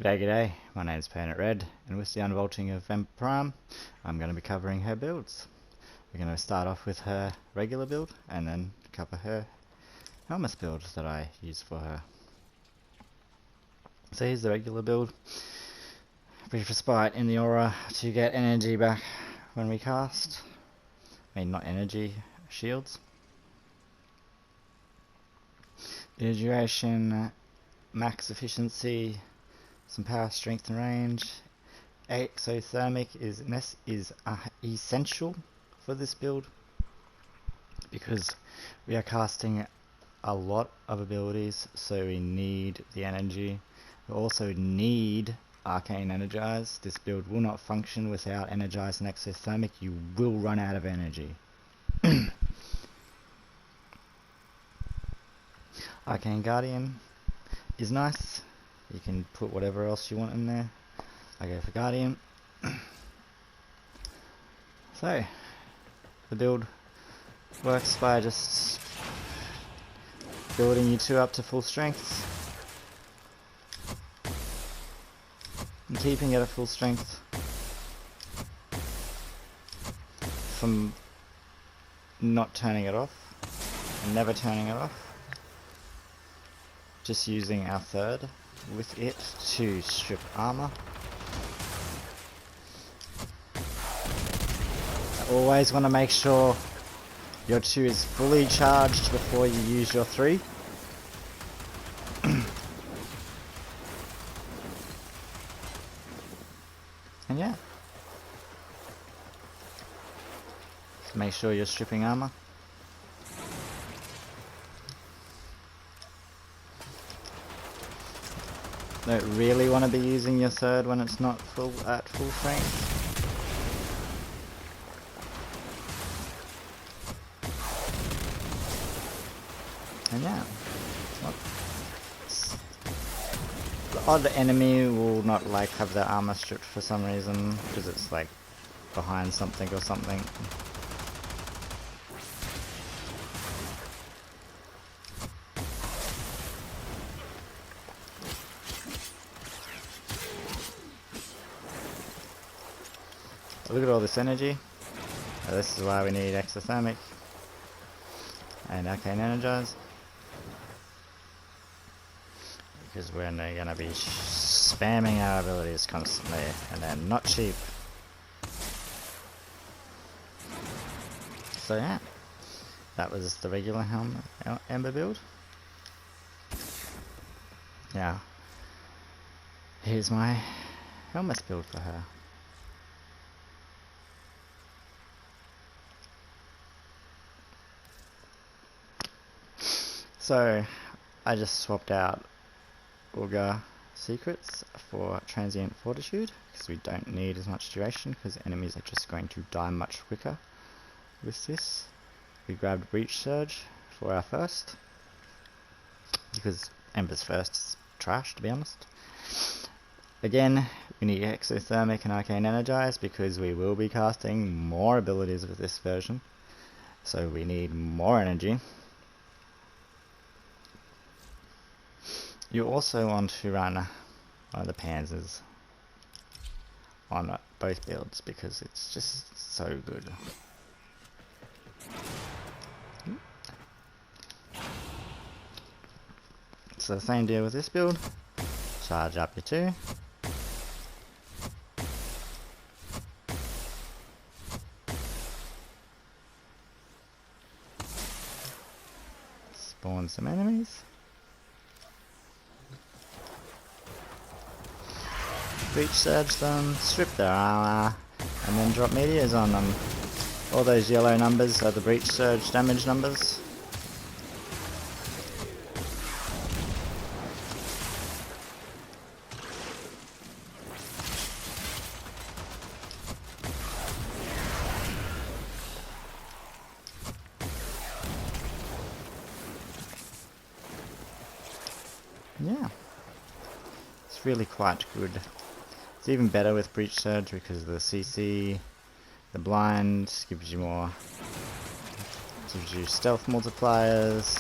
G'day, my name's Planet Red, and with the unvaulting of Ember Prime, I'm going to be covering her builds. We're going to start off with her regular build, and then cover her Helminth build that I use for her. So here's the regular build. Brief respite in the aura to get energy back when we cast. I mean, not energy, shields. The duration, max efficiency, some power, strength and range. Exothermic is essential for this build because we are casting a lot of abilities, so we need the energy. We also need Arcane Energize. This build will not function without Energize and Exothermic. You will run out of energy. Arcane Guardian is nice. You can put whatever else you want in there. I go for Guardian. So, the build works by just building you two up to full strength and keeping it at full strength from not turning it off, never turning it off. Just using our third with it to strip armor. Always want to make sure your 2 is fully charged before you use your 3. And yeah, just make sure you're stripping armor. Don't really want to be using your third when it's not at full strength. And yeah, the odd enemy will not like have their armor stripped for some reason, because it's like behind something or something. Look at all this energy. This is why we need Exothermic and Arcane Energize, because we're going to be spamming our abilities constantly, and they're not cheap. So yeah, that was the regular Ember build. Now, here's my Helminth build for her. So, I just swapped out Augur Secrets for Transient Fortitude, because we don't need as much duration, because enemies are just going to die much quicker with this. We grabbed Breach Surge for our first, because Ember's first is trash, to be honest. Again, we need Exothermic and Arcane Energize, because we will be casting more abilities with this version, so we need more energy. You also want to run one of the Panzers on both builds, because it's just so good. So the same deal with this build. Charge up your 2. Spawn some enemies. Breach Surge them, strip their armor, and then drop meteors on them. All those yellow numbers are the Breach Surge damage numbers. Yeah, it's really quite good. It's even better with Breach Surge because the CC, the blind gives you more, gives you stealth multipliers,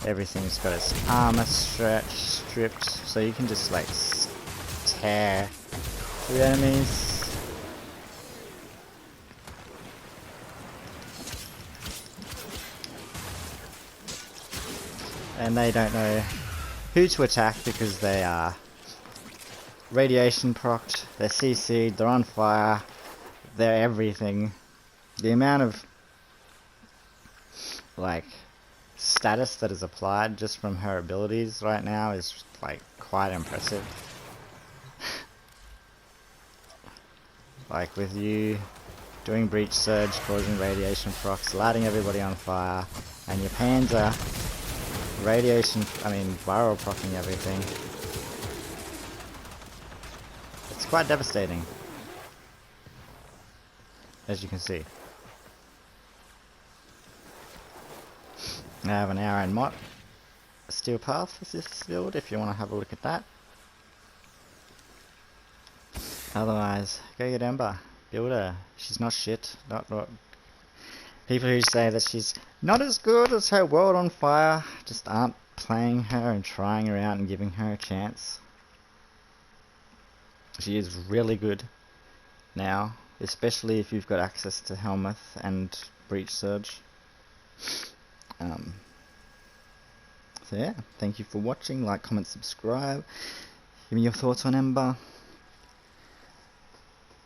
Everything's got its armor stripped, so you can just like tear through enemies. And they don't know who to attack because they are radiation procced, they're CC'd, they're on fire, they're everything. The amount of like status that is applied just from her abilities right now is like quite impressive. Like with you doing breach surge, causing radiation procs, lighting everybody on fire, and your pans are viral proccing everything. It's quite devastating, as you can see. I have an Iron Mott Steel Path for this build if you want to have a look at that. Otherwise, go get Ember. Build her. She's not shit. Not people who say that she's not as good as her World on Fire just aren't playing her and trying her out and giving her a chance. She is really good now, especially if you've got access to Helminth and Breach Surge. So yeah, thank you for watching. Like, comment, subscribe. Give me your thoughts on Ember.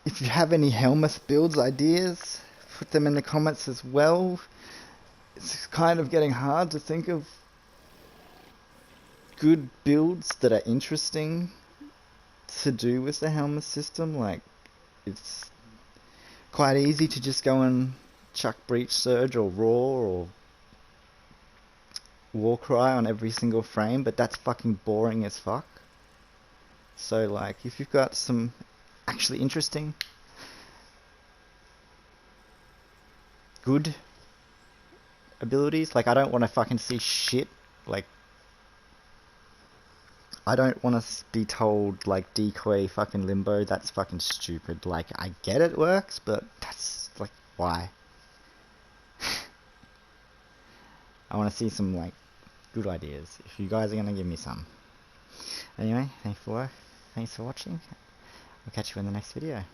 If you have any Helminth builds ideas, put them in the comments as well. It's kind of getting hard to think of good builds that are interesting to do with the Helminth system. Like, it's quite easy to just go and chuck Breach Surge or Roar or Warcry on every single frame, but that's fucking boring as fuck. So like, if you've got some actually interesting, good abilities, like I don't want to fucking see shit, like I don't want to be told like decoy fucking limbo, that's fucking stupid. Like, I get it works, but that's like, why? I want to see some like good ideas, if you guys are going to give me some. Anyway, thanks for watching. I'll catch you in the next video.